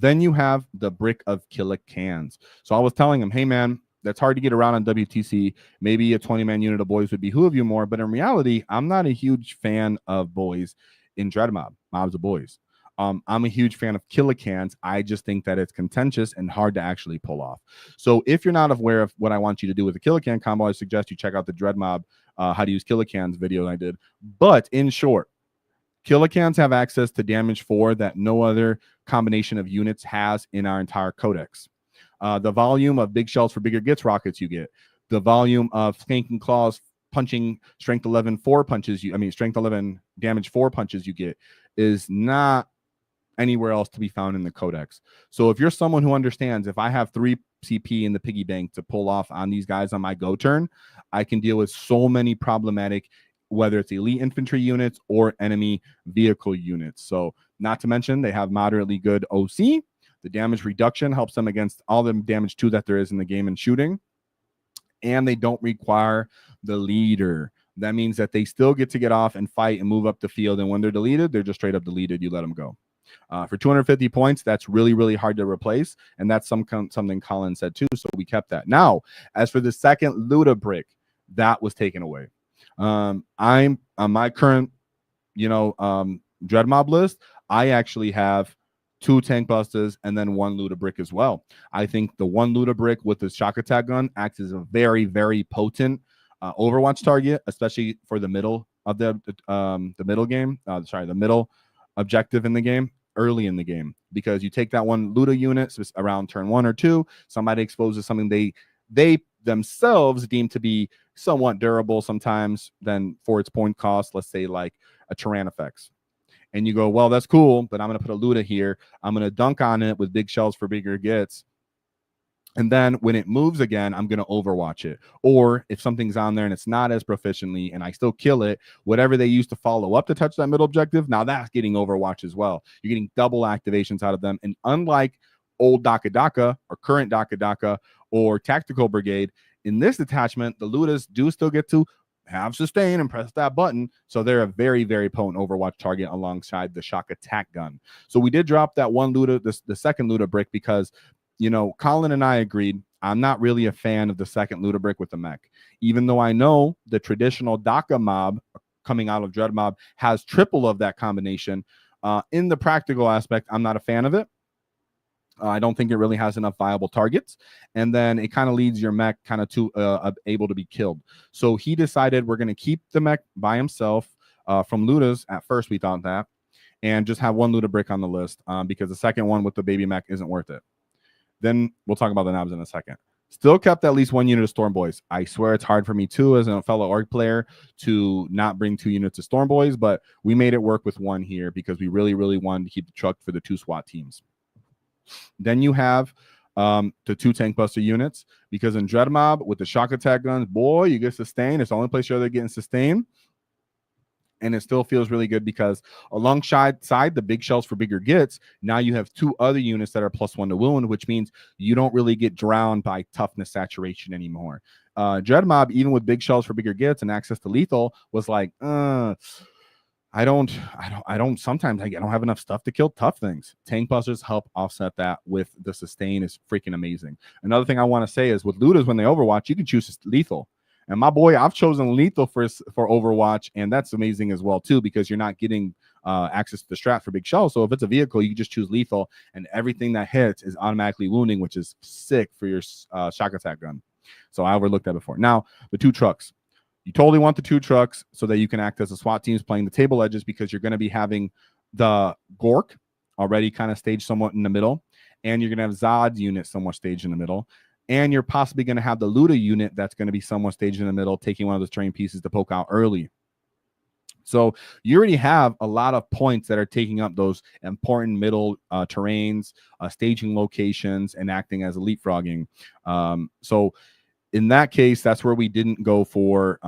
Then you have the Brick of Killicans. So I was telling him, hey, man, that's hard to get around on WTC. Maybe a 20-man unit of boys would behoove you more. But in reality, I'm not a huge fan of boys in Dreadmob. Mobs of boys. I'm a huge fan of Killicans. I just think that it's contentious and hard to actually pull off. So if you're not aware of what I want you to do with the Killican combo, I suggest you check out the Dreadmob how to use Killicans video I did. But in short, Killicans have access to damage 4 that no other combination of units has in our entire codex. The volume of big shells for bigger Gits rockets you get. The volume of Skanking Claws punching strength 11 4 punches strength 11 damage 4 punches you get is not anywhere else to be found in the codex. So if you're someone who understands, if I have 3 CP in the piggy bank to pull off on these guys on my go turn, I can deal with so many problematic, whether it's elite infantry units or enemy vehicle units. So not to mention they have moderately good OC. The damage reduction helps them against all the damage 2 that there is in the game and shooting. And they don't require the leader. That means that they still get to get off and fight and move up the field. And when they're deleted, they're just straight up deleted. You let them go. For 250 points, that's really hard to replace. And that's something Colin said too. So we kept that. Now, as for the second Luda brick, that was taken away. I'm on my current, Dreadmob list. I actually have 2 tank busters and then 1 Luda brick as well. I think the 1 Luda brick with the shock attack gun acts as a very potent Overwatch target, especially for the middle of the middle game. The middle objective in the game, early in the game, because you take that 1 Luda unit so around turn 1 or 2, somebody exposes something they themselves deem to be somewhat durable sometimes then for its point cost, let's say like a Tyrannifex. And you go, well, that's cool, but I'm going to put a Luda here. I'm going to dunk on it with big shells for bigger Gits. And then when it moves again, I'm going to overwatch it. Or if something's on there and it's not as proficiently and I still kill it, whatever they use to follow up to touch that middle objective, now that's getting overwatch as well. You're getting double activations out of them. And unlike old dakka or current dakka or tactical brigade. In this detachment, the Ludas do still get to have sustain and press that button. So they're a very, very potent Overwatch target alongside the shock attack gun. So we did drop that one Luda, the second Luda brick, because, you know, Colin and I agreed I'm not really a fan of the second Luda brick with the mech. Even though I know the traditional dakka mob coming out of Dread Mob has triple of that combination, in the practical aspect, I'm not a fan of it. I don't think it really has enough viable targets. And then it kind of leads your mech kind of to able to be killed. So he decided we're going to keep the mech by himself from Ludas. At first, we thought that. And just have one Luda brick on the list because the second one with the baby mech isn't worth it. Then we'll talk about the knobs in a second. Still kept at least one unit of Storm Boys. I swear it's hard for me too as a fellow Ork player to not bring 2 units of Storm Boys, but we made it work with 1 here because we really, really wanted to keep the truck for the 2 SWAT teams. Then you have the 2 tank buster units, because in Dread Mob with the shock attack guns, boy, you get sustain. It's the only place you're getting sustain. And it still feels really good because alongside the big shells for bigger gets, now you have 2 other units that are +1 to wound, which means you don't really get drowned by toughness saturation anymore. Dread Mob, even with big shells for bigger gets and access to lethal, was like, I don't sometimes I don't have enough stuff to kill tough things. Tank busters help offset that with the sustain is freaking amazing. Another thing I want to say is with Ludas, when they Overwatch, you can choose lethal. And my boy, I've chosen lethal for Overwatch, and that's amazing as well too, because you're not getting access to the strat for big shells. So if it's a vehicle, you can just choose lethal, and everything that hits is automatically wounding, which is sick for your shock attack gun. So I overlooked that before. Now the 2 trucks. You totally want the 2 trucks so that you can act as a SWAT teams playing the table edges, because you're going to be having the Gork already kind of staged somewhat in the middle, and you're going to have Zod's unit somewhat staged in the middle, and you're possibly going to have the Luda unit that's going to be somewhat staged in the middle, taking one of those terrain pieces to poke out early. So you already have a lot of points that are taking up those important middle terrains, staging locations, and acting as a leapfrogging. So in that case, that's where we didn't go for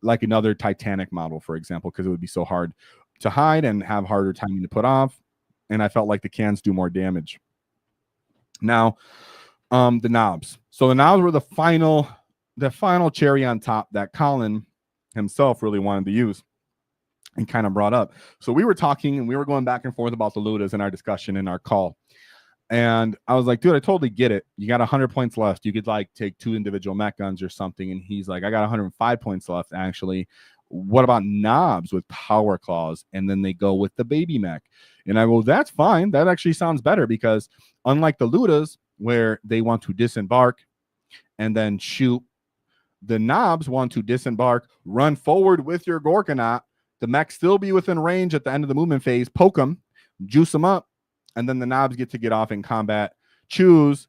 like another Titanic model, for example, because it would be so hard to hide and have harder timing to put off. And I felt like the cans do more damage. Now, the knobs. So the knobs were the final cherry on top that Colin himself really wanted to use and kind of brought up. So we were talking and we were going back and forth about the Ludas in our discussion in our call. And I was like, dude, I totally get it. You got 100 points left. You could like take 2 individual mech guns or something. And he's like, I got 105 points left, actually. What about knobs with power claws? And then they go with the baby mech. And I go, that's fine. That actually sounds better, because unlike the Ludas, where they want to disembark and then shoot, the knobs want to disembark, run forward with your Gorkanaut, the mech still be within range at the end of the movement phase, poke them, juice them up, and then the knobs get to get off in combat, choose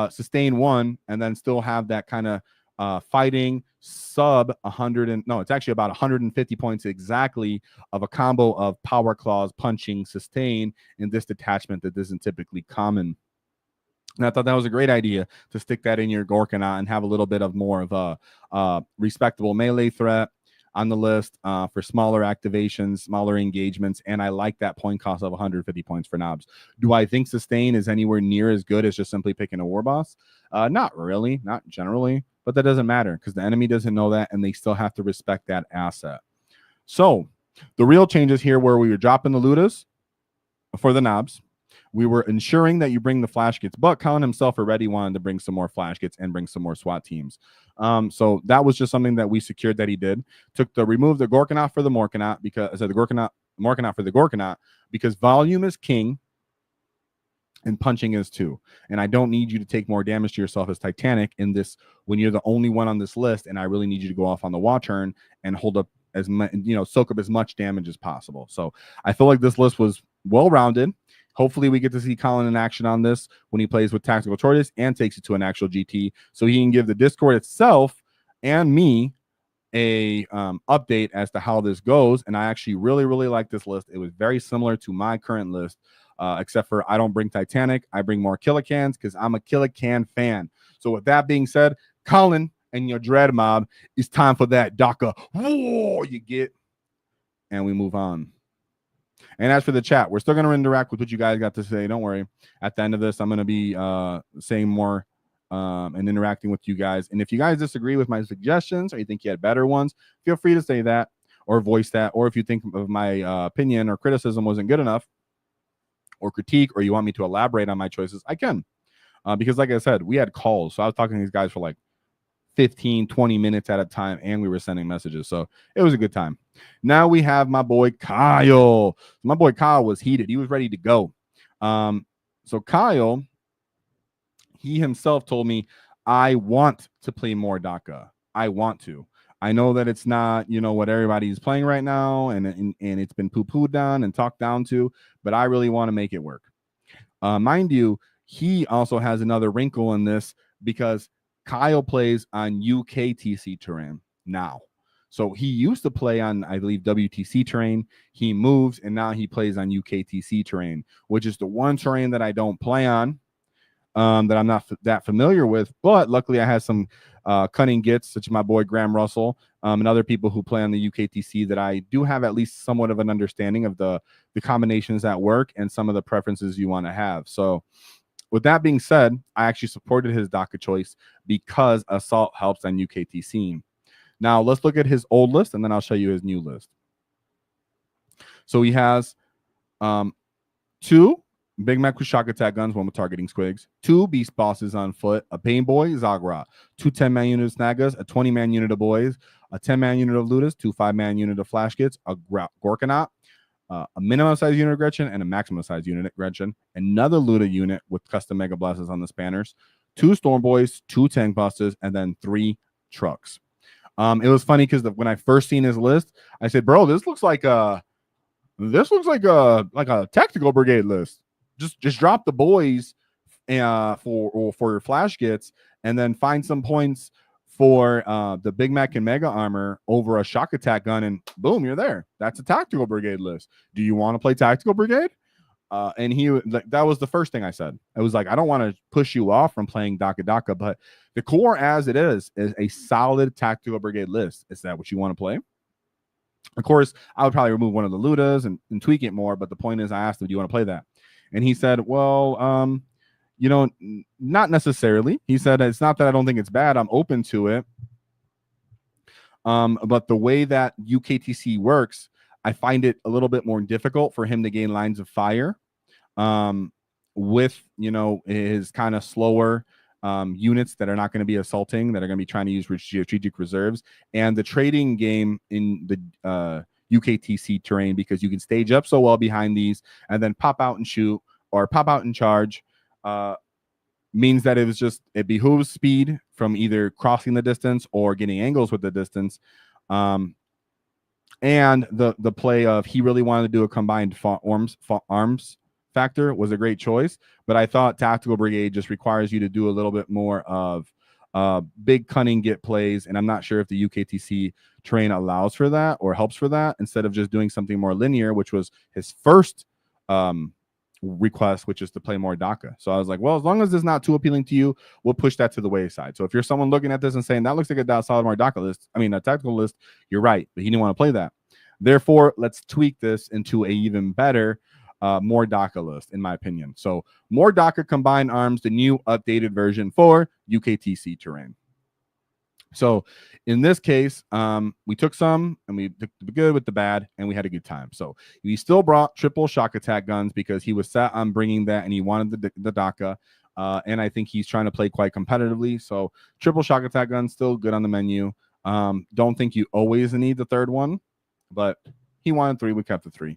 sustain 1, and then still have that kind of fighting sub 100 and no, it's actually about 150 points exactly of a combo of power claws, punching, sustain in this detachment that isn't typically common. And I thought that was a great idea to stick that in your Gorkanaut and have a little bit of more of a respectable melee threat on the list for smaller activations, smaller engagements, and I like that point cost of 150 points for knobs. Do I think sustain is anywhere near as good as just simply picking a war boss? Not really, not generally, but that doesn't matter because the enemy doesn't know that, and they still have to respect that asset. So the real changes here where we were dropping the Ludas for the knobs. We were ensuring that you bring the flash kits, but Colin himself already wanted to bring some more flash kits and bring some more SWAT teams. So that was just something that we secured that he did. Remove the Gorkanaut for the Morkanaut, because the Morkanaut for the Gorkanaut, because volume is king and punching is too. And I don't need you to take more damage to yourself as Titanic in this when you're the only one on this list, and I really need you to go off on the WAAAGH turn and hold up as much, soak up as much damage as possible. So I feel like this list was well-rounded. Hopefully we get to see Colin in action on this when he plays with Tactical Tortoise and takes it to an actual GT, so he can give the Discord itself and me a update as to how this goes. And I actually really, really like this list. It was very similar to my current list, except for I don't bring Titanic. I bring more Killicans because I'm a Killican fan. So with that being said, Colin and your Dread Mob, it's time for that dakka. Whoa, you get, and we move on. And as for the chat, we're still going to interact with what you guys got to say. Don't worry. At the end of this, I'm going to be saying more and interacting with you guys. And if you guys disagree with my suggestions or you think you had better ones, feel free to say that or voice that. Or if you think of my opinion or criticism wasn't good enough or critique, or you want me to elaborate on my choices, I can. Because like I said, we had calls. So I was talking to these guys for like 15, 20 minutes at a time, and we were sending messages. So it was a good time. Now we have my boy Kyle. My boy Kyle was heated. He was ready to go. So Kyle, he himself told me, I want to play more dakka. I want to. I know that it's not, what everybody's playing right now, and it's been poo-pooed down and talked down to, but I really want to make it work. Mind you, he also has another wrinkle in this because Kyle plays on UKTC terrain now. So he used to play on, I believe, WTC terrain. He moves, and now he plays on UKTC terrain, which is the one terrain that I don't play on, that I'm not that familiar with. But luckily, I had some cunning gits, such as my boy Graham Russell, and other people who play on the UKTC that I do have at least somewhat of an understanding of the combinations that work and some of the preferences you want to have. So with that being said, I actually supported his dakka choice because Assault helps on UKTC. Now, let's look at his old list, and then I'll show you his new list. So he has 2 Big Mac with shock attack guns, 1 with targeting squigs, 2 beast bosses on foot, a pain boy, Zagra, 2 10-man units of Snagas, a 20-man unit of boys, a 10-man unit of Ludas, 2 5-man unit of flash kits, a Gorkanaut, a minimum size unit of Gretchen, and a maximum size unit of Gretchen, another Luda unit with custom Mega Blasters on the spanners, 2 Storm Boys, 2 tank busters, and then 3 trucks. It was funny because when I first seen his list, I said, bro, this looks like a tactical brigade list. Just drop the boys for your flash kits, and then find some points for the Big Mac and Mega Armor over a shock attack gun, and boom, you're there. That's a tactical brigade list. Do you want to play tactical brigade? And that was the first thing I said. I was like, I don't want to push you off from playing dakka, but the core as it is a solid tactical brigade list. Is that what you want to play? Of course, I would probably remove one of the Ludas and tweak it more, but the point is, I asked him, do you want to play that? And he said, well, not necessarily. He said, it's not that I don't think it's bad. I'm open to it. But the way that UKTC works, I find it a little bit more difficult for him to gain lines of fire with, his kind of slower units that are not going to be assaulting, that are going to be trying to use strategic reserves, and the trading game in the UKTC terrain, because you can stage up so well behind these and then pop out and shoot or pop out and charge, means that it behooves speed from either crossing the distance or getting angles with the distance. And the play of, he really wanted to do a combined arms factor was a great choice, but I thought tactical brigade just requires you to do a little bit more of big cunning get plays, and I'm not sure if the UKTC terrain allows for that or helps for that, instead of just doing something more linear, which was his first request, which is to play more dakka. So I was like, well, as long as it's not too appealing to you, we'll push that to the wayside. So if you're someone looking at this and saying that looks like a solid more dakka list, I mean a tactical list, you're right, but he didn't want to play that. Therefore, let's tweak this into a even better more dakka list, in my opinion. So more dakka combined arms, the new updated version for UKTC terrain. So in this case, we took some and we took the good with the bad, and we had a good time. So we still brought triple shock attack guns because he was set on bringing that, and he wanted the dakka. And I think he's trying to play quite competitively. So triple shock attack guns still good on the menu. Don't think you always need the third one, but he wanted 3. We kept the 3.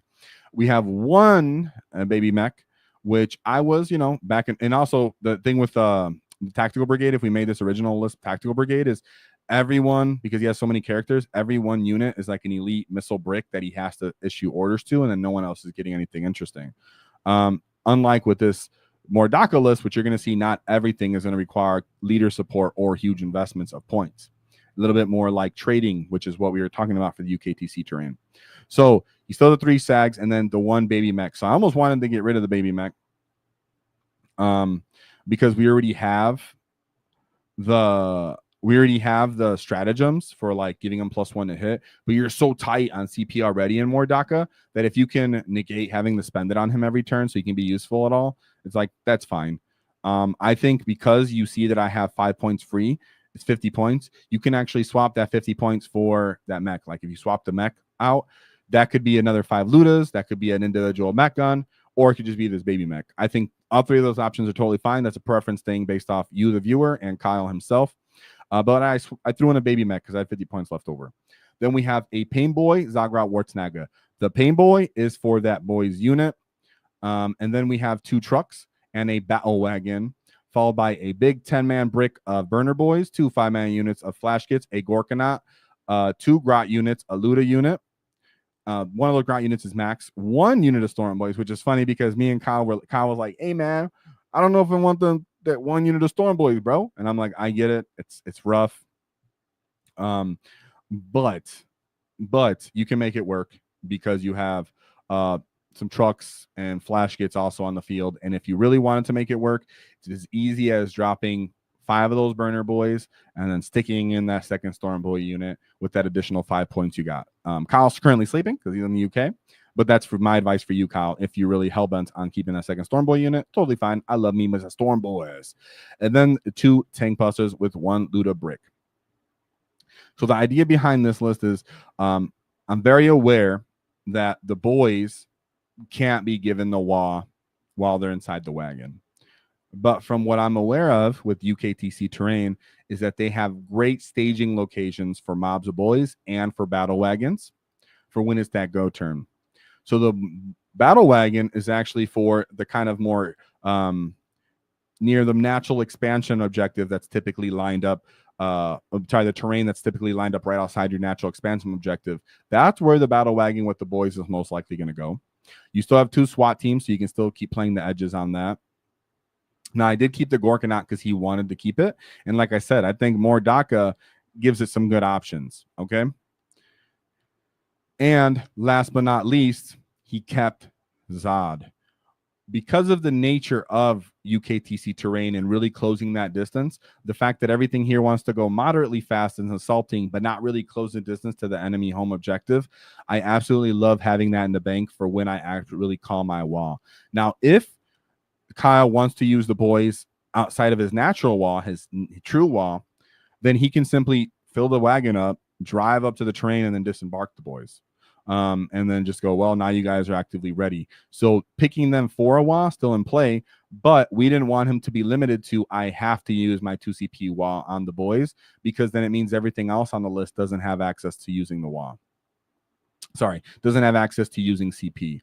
We have 1 baby mech, which I was, back in, and also the thing with the tactical brigade, if we made this original list, tactical brigade is everyone, because he has so many characters, every one unit is like an elite missile brick that he has to issue orders to, and then no one else is getting anything interesting. Unlike with this more dakka list, which you're going to see, not everything is going to require leader support or huge investments of points. A little bit more like trading, which is what we were talking about for the UKTC terrain. So you still have the 3 sags and then the 1 baby mech. So I almost wanted to get rid of the baby mech because we already have we already have the stratagems for like giving him +1 to hit, but you're so tight on CP already in more dakka that if you can negate having to spend it on him every turn so he can be useful at all, it's like, that's fine. I think because you see that I have 5 points free, it's 50 points. You can actually swap that 50 points for that mech. Like if you swap the mech out, that could be another 5 lutas, that could be an individual mech gun, or it could just be this baby mech. I think all three of those options are totally fine. That's a preference thing based off you, the viewer, and Kyle himself. But I threw in a baby mech because I had 50 points left over. Then we have a Pain Boy, Zagrat Wartsnaga. The Pain Boy is for that boy's unit. And then we have 2 trucks and a battle wagon, followed by a big 10-man brick of burner boys, 2 5-man units of flash kits, a Gorkanaut, 2 Grot units, a Luda unit. One of those Grot units is max, 1 unit of Storm Boys, which is funny because me and Kyle was like, hey man, I don't know if I want that 1 unit of Storm Boys, bro. And I'm like, I get it. It's rough. But you can make it work because you have some trucks and flash kits also on the field. And if you really wanted to make it work, it's as easy as dropping 5 of those burner boys and then sticking in that second Storm Boy unit with that additional 5 points you got. Kyle's currently sleeping because he's in the UK, but that's for my advice for you, Kyle. If you're really hellbent on keeping that second Storm Boy unit, totally fine. I love me as Storm Boys. And then 2 tank busters with 1 Luda brick. So the idea behind this list is I'm very aware that the boys can't be given the WAAAGH while they're inside the wagon. But from what I'm aware of with UKTC terrain is that they have great staging locations for mobs of boys and for battle wagons for when it's that go turn. So the battle wagon is actually for the kind of more near the natural expansion objective that's typically lined up. The terrain that's typically lined up right outside your natural expansion objective. That's where the battle wagon with the boys is most likely going to go. You still have 2 SWAT teams, so you can still keep playing the edges on that. Now, I did keep the Gorkanaut because he wanted to keep it. And like I said, I think more dakka gives it some good options. Okay. And last but not least, he kept Zod. Because of the nature of UKTC terrain and really closing that distance, the fact that everything here wants to go moderately fast and assaulting, but not really close the distance to the enemy home objective, I absolutely love having that in the bank for when I actually really call my WAAAGH. Now, if Kyle wants to use the boys outside of his natural WAAAGH, his true WAAAGH, then he can simply fill the wagon up, drive up to the terrain, and then disembark the boys. And then just go, well, now you guys are actively ready. So picking them for a WAAAGH still in play, but we didn't want him to be limited to, I have to use my 2 CP WAAAGH on the boys, because then it means everything else on the list doesn't have access to using the WAAAGH. Sorry, doesn't have access to using CP.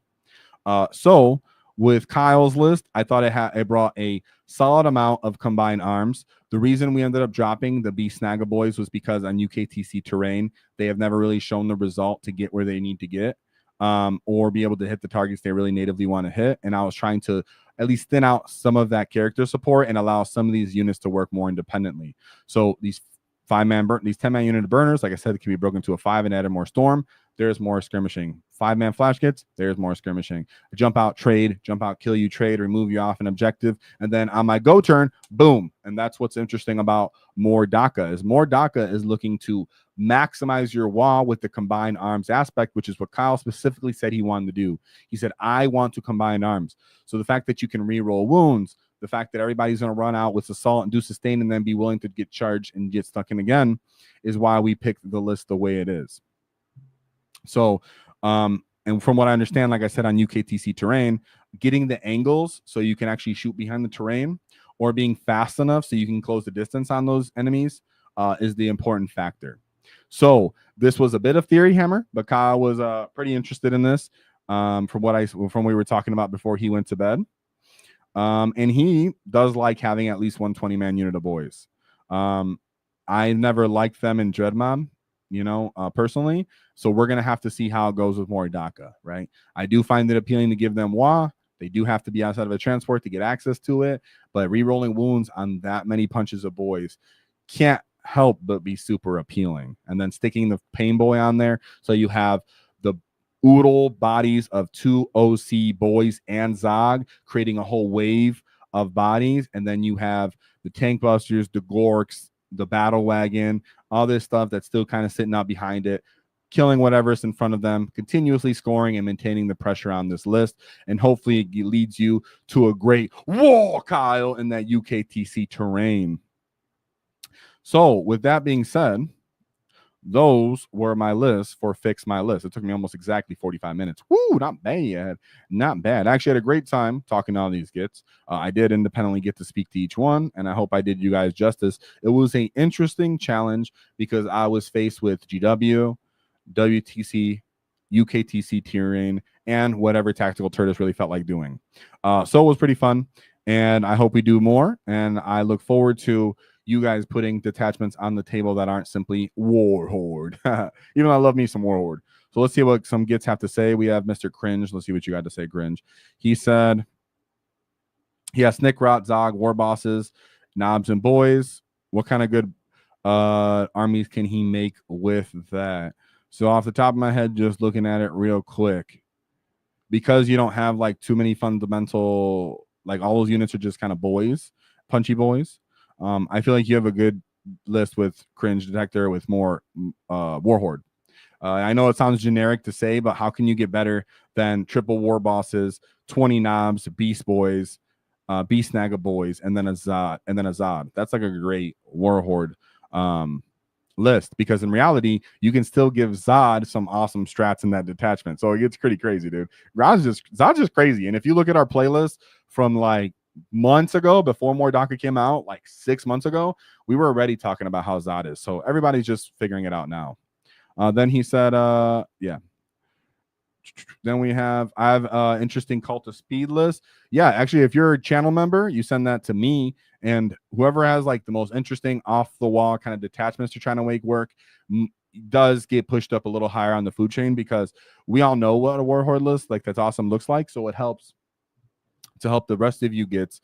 So with Kyle's list, I thought it brought a solid amount of combined arms. The reason we ended up dropping the B Snagga boys was because on UKTC terrain, they have never really shown the result to get where they need to get, or be able to hit the targets they really natively want to hit. And I was trying to at least thin out some of that character support and allow some of these units to work more independently. So these 10-man unit burners, like I said, can be broken to a 5 and added more storm. There's more skirmishing. 5-man flash kits, there's more skirmishing. Jump out, trade, jump out, kill you, trade, remove you off an objective. And then on my go turn, boom. And that's what's interesting about more dakka is looking to maximize your WAAAGH with the combined arms aspect, which is what Kyle specifically said he wanted to do. He said, I want to combine arms. So the fact that you can reroll wounds, the fact that everybody's going to run out with assault and do sustain and then be willing to get charged and get stuck in again is why we picked the list the way it is. So, and from what I understand, like I said, on UKTC terrain, getting the angles so you can actually shoot behind the terrain or being fast enough so you can close the distance on those enemies is the important factor. So this was a bit of theory hammer, but Kyle was pretty interested in this from what we were talking about before he went to bed. And he does like having at least 1 20-man unit of boys. I never liked them in Dreadmob, personally. So we're going to have to see how it goes with more dakka, right? I do find it appealing to give them WAAAGH. They do have to be outside of a transport to get access to it, but re-rolling wounds on that many punches of boys can't help but be super appealing. And then sticking the Pain Boy on there, so you have the oodle bodies of 2 OC boys and Zog, creating a whole wave of bodies. And then you have the tank busters, the Gorks, the battle wagon, all this stuff that's still kind of sitting out behind it, killing whatever's in front of them, continuously scoring and maintaining the pressure on this list. And hopefully it leads you to a great WAAAGH, Kyle, in that UKTC terrain. So with that being said, those were my lists for Fix My List. It took me almost exactly 45 minutes. Woo, not bad. Not bad. I actually had a great time talking to all these gits. I did independently get to speak to each one, and I hope I did you guys justice. It was an interesting challenge because I was faced with GW, WTC, UKTC terrain, and whatever tactical Turtis really felt like doing. So it was pretty fun, and I hope we do more, and I look forward to you guys putting detachments on the table that aren't simply Warhorde. Even though I love me some Warhorde. So let's see what some gits have to say. We have Mr. Cringe. Let's see what you got to say, Cringe. He said, he has Snick, Rot, Zog, War Bosses, Knobs, and Boys. What kind of good armies can he make with that? So off the top of my head, just looking at it real quick, because you don't have like too many fundamental, like all those units are just kind of boys, punchy boys. I feel like you have a good list with Cringe Detector with more Warhorde. I know it sounds generic to say, but how can you get better than triple War Bosses, 20 Knobs, Beast Boys, Beast Snagga Boys, and then a Zod? That's like a great Warhorde list, because in reality, you can still give Zod some awesome strats in that detachment. So it gets pretty crazy, dude. Zod's just crazy. And if you look at our playlist from like months ago, before more dakka came out, like 6 months ago, we were already talking about how Zod is. So everybody's just figuring it out now. Then he said, yeah. Then I have interesting cult of speed list. Yeah, actually, if you're a channel member, you send that to me, and whoever has like the most interesting off the wall kind of detachments you're trying to make work does get pushed up a little higher on the food chain, because we all know what a Warhorde list like that's awesome looks like. So it helps to help the rest of you gets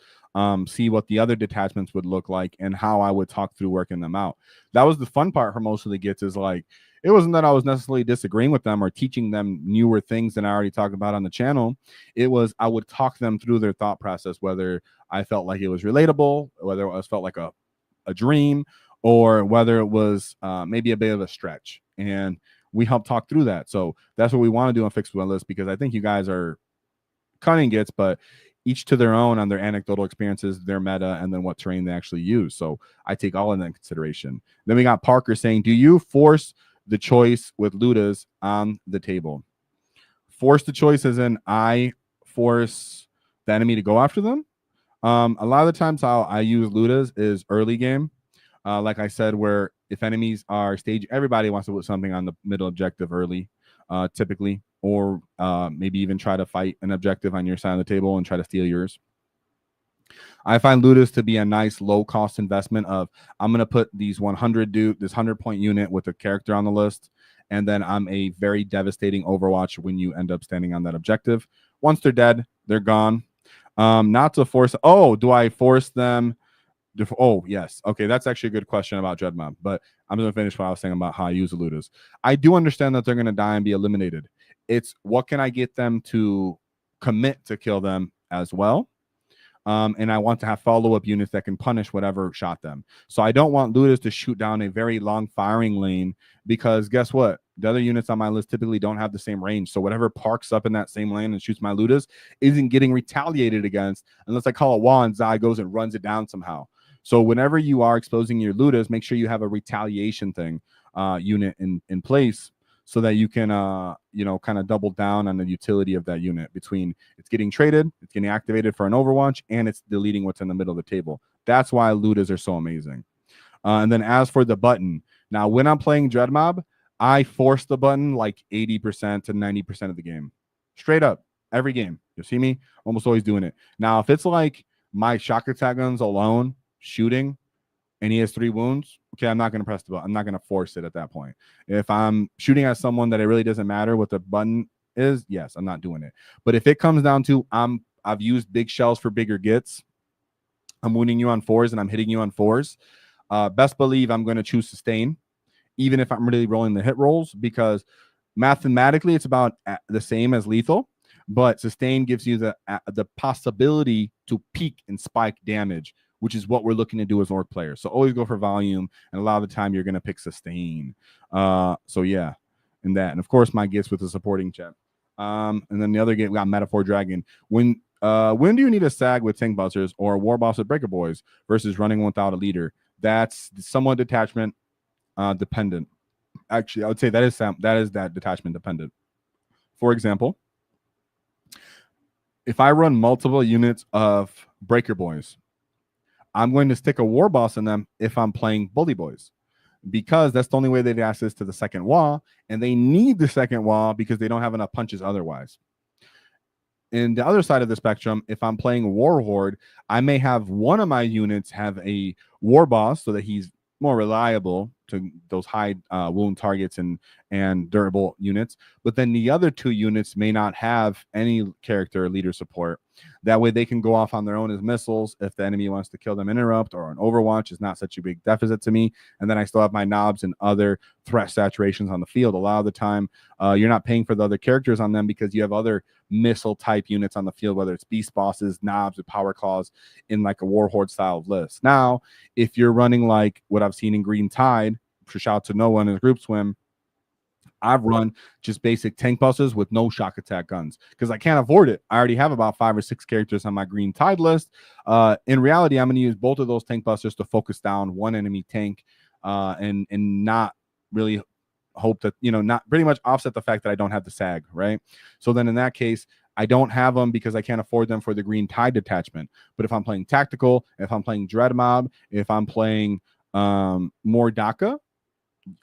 see what the other detachments would look like and how I would talk through working them out. That was the fun part for most of the gets, is like, it wasn't that I was necessarily disagreeing with them or teaching them newer things than I already talked about on the channel. It was, I would talk them through their thought process, whether I felt like it was relatable, whether it was felt like a dream, or whether it was maybe a bit of a stretch. And we help talk through that. So that's what we want to do on Fix My List, because I think you guys are cunning gets, but each to their own on their anecdotal experiences, their meta, and then what terrain they actually use. So I take all in that consideration. Then we got Parker saying, do you force the choice with Ludas on the table? Force the choice as in I force the enemy to go after them. A lot of the times how I use Ludas is early game. Like I said, where if enemies are stage, everybody wants to put something on the middle objective early, typically, or maybe even try to fight an objective on your side of the table and try to steal yours. I find Ludas to be a nice low cost investment of, I'm going to put these 100 this 100-point unit with a character on the list, and then I'm a very devastating Overwatch when you end up standing on that objective. Once they're dead, they're gone. Not to force. Oh, do I force them? Oh, yes. Okay, that's actually a good question about Dreadmob, but I'm going to finish what I was saying about how I use the Ludas. I do understand that they're going to die and be eliminated. It's what can I get them to commit to kill them as well? And I want to have follow-up units that can punish whatever shot them. So I don't want Ludas to shoot down a very long firing lane, because guess what? The other units on my list typically don't have the same range. So whatever parks up in that same lane and shoots my Ludas isn't getting retaliated against unless I call a wall and Zai goes and runs it down somehow. So whenever you are exposing your Ludas, make sure you have a retaliation thing unit in place, so that you can, kind of double down on the utility of that unit between it's getting traded, it's getting activated for an Overwatch, and it's deleting what's in the middle of the table. That's why Ludas are so amazing. And then as for the button, now when I'm playing Dreadmob, I force the button like 80% to 90% of the game. Straight up, every game. You see me? Almost always doing it. Now, if it's like my shock attack guns alone shooting, and he has 3 wounds, okay, I'm not going to press the button. I'm not going to force it at that point. If I'm shooting at someone that it really doesn't matter what the button is, yes, I'm not doing it. But if it comes down to I've used big shells for bigger gets, I'm wounding you on 4s and I'm hitting you on 4s, best believe I'm going to choose sustain, even if I'm really rolling the hit rolls, because mathematically it's about the same as lethal, but sustain gives you the possibility to peak and spike damage which is what we're looking to do as Ork players. So always go for volume, and a lot of the time you're going to pick sustain. So yeah, and that. And of course, my gifts with the supporting chat. And then the other game, we got Metaphor Dragon. When do you need a SAG with Tank Busters or a War Boss with Breaker Boys versus running without a leader? That's somewhat detachment dependent. Actually, I would say that is that detachment dependent. For example, if I run multiple units of Breaker Boys, I'm going to stick a War Boss in them if I'm playing Bully Boys, because that's the only way they'd access to the second wall, and they need the second wall because they don't have enough punches otherwise. In the other side of the spectrum, if I'm playing War Horde, I may have one of my units have a War Boss so that he's more reliable to those high wound targets and durable units, but then the other two units may not have any character or leader support. That way they can go off on their own as missiles if the enemy wants to kill them interrupt, or an Overwatch is not such a big deficit to me, and then I still have my knobs and other threat saturations on the field. A lot of the time you're not paying for the other characters on them because you have other missile type units on the field, whether it's beast bosses, knobs, or power claws in like a War Horde style list. Now if you're running like what I've seen in Green Tide, for shout out to Noah in his group swim, I've run just basic tank busters with no shock attack guns because I can't afford it. I already have about 5 or 6 characters on my Green Tide list. In reality, I'm going to use both of those tank busters to focus down one enemy tank and not really hope that, not pretty much offset the fact that I don't have the SAG, right? So then in that case, I don't have them because I can't afford them for the Green Tide detachment. But if I'm playing tactical, if I'm playing Dread Mob, if I'm playing more dakka,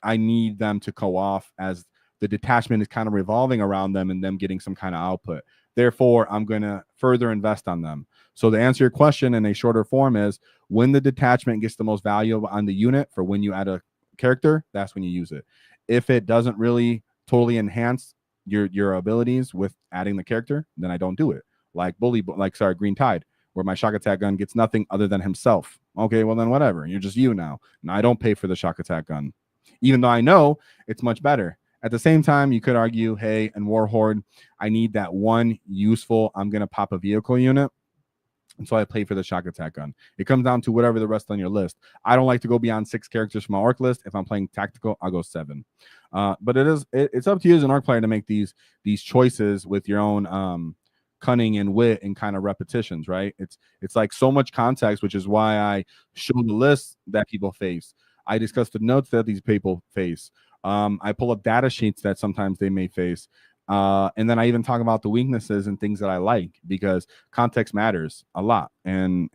I need them to go off as the detachment is kind of revolving around them and them getting some kind of output. Therefore, I'm going to further invest on them. So to answer your question in a shorter form is, when the detachment gets the most value on the unit for when you add a character, that's when you use it. If it doesn't really totally enhance your abilities with adding the character, then I don't do it. Like Green Tide, where my shock attack gun gets nothing other than himself. Okay, well then whatever. You're just you now. And I don't pay for the shock attack gun, even though I know it's much better. At the same time, you could argue, hey, in War Horde, I need that one useful, I'm going to pop a vehicle unit. And so I pay for the shock attack gun. It comes down to whatever the rest on your list. I don't like to go beyond 6 characters from my Ork list. If I'm playing tactical, I'll go 7. But it's up to you as an Ork player to make these choices with your own cunning and wit and kind of repetitions, right? It's like so much context, which is why I show the list that people face. I discuss the notes that these people face. I pull up data sheets that sometimes they may face. And then I even talk about the weaknesses and things that I like, because context matters a lot. And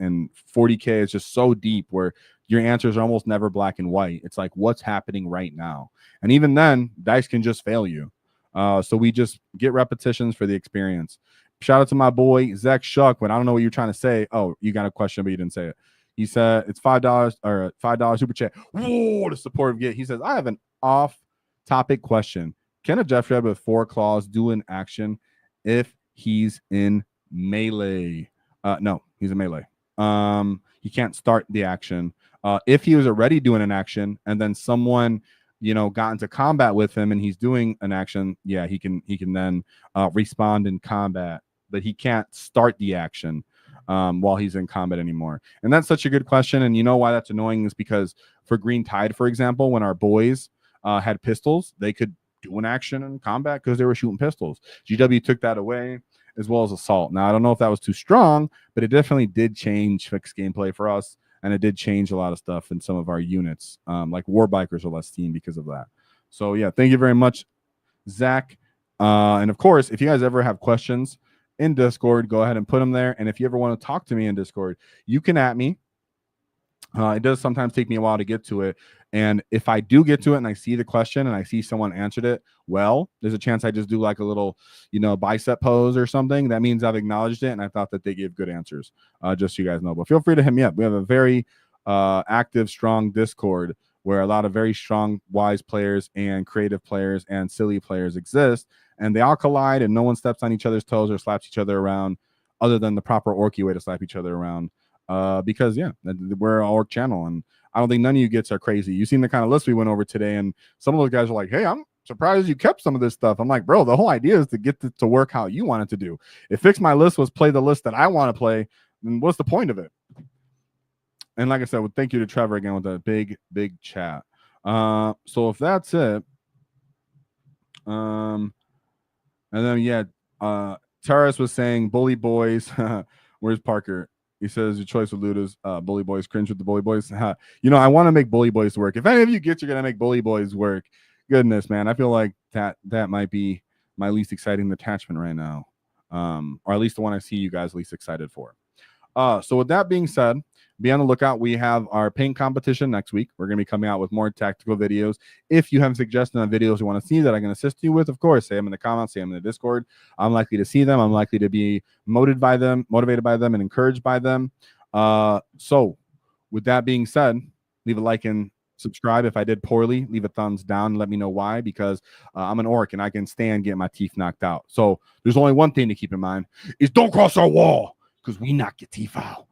40K is just so deep where your answers are almost never black and white. It's like, what's happening right now? And even then, dice can just fail you. So we just get repetitions for the experience. Shout out to my boy, Zach Shuck. When I don't know what you're trying to say. Oh, you got a question, but you didn't say it. He said it's $5 or $5 super chat. Whoa, the support of Get. He says, I have an off-topic question. Can a Jeff Shred with 4 claws do an action if he's in melee? No, he's in melee. He can't start the action. If he was already doing an action and then someone, got into combat with him and he's doing an action, yeah, he can then respond in combat, but he can't start the action while he's in combat anymore. And that's such a good question. And you know why that's annoying is because for Green Tide, for example, when our boys had pistols, they could do an action in combat because they were shooting pistols. GW took that away, as well as assault. Now, I don't know if that was too strong, but it definitely did change fixed gameplay for us, and it did change a lot of stuff in some of our units. Like War Bikers are less team because of that. So yeah, thank you very much, Zach. And of course, if you guys ever have questions in Discord, go ahead and put them there. And if you ever want to talk to me in Discord, you can at me. It does sometimes take me a while to get to it. And if I do get to it and I see the question and I see someone answered it well, there's a chance I just do like a little, bicep pose or something. That means I've acknowledged it and I thought that they gave good answers, just so you guys know. But feel free to hit me up. We have a very active, strong Discord where a lot of very strong, wise players and creative players and silly players exist. And they all collide and no one steps on each other's toes or slaps each other around, other than the proper Orky way to slap each other around. Because we're an Ork channel, and I don't think none of you gets are crazy. You've seen the kind of list we went over today, and some of those guys are like, hey, I'm surprised you kept some of this stuff. I'm like, bro, the whole idea is to get to work how you want it to do. If Fix My List was play the list that I want to play, then what's the point of it? And like I said, well, thank you to Trevor again with a big chat. So if that's it, and then yeah, Taras was saying bully boys. Where's Parker? He says your choice with Luda's bully boys. Cringe with the bully boys. You know, I want to make bully boys work. If any of you get, you're gonna make bully boys work. Goodness, man, I feel like that might be my least exciting attachment right now, or at least the one I see you guys least excited for. So with that being said, be on the lookout. We have our paint competition next week. We're going to be coming out with more tactical videos. If you have suggestions on videos you want to see that I can assist you with, of course, say them in the comments, say them in the Discord. I'm likely to see them. I'm likely to be motivated by them, and encouraged by them. So with that being said, leave a like and subscribe. If I did poorly, leave a thumbs down and let me know why, because I'm an orc and I can stand getting my teeth knocked out. So there's only one thing to keep in mind is don't cross our wall, because we knock your teeth out.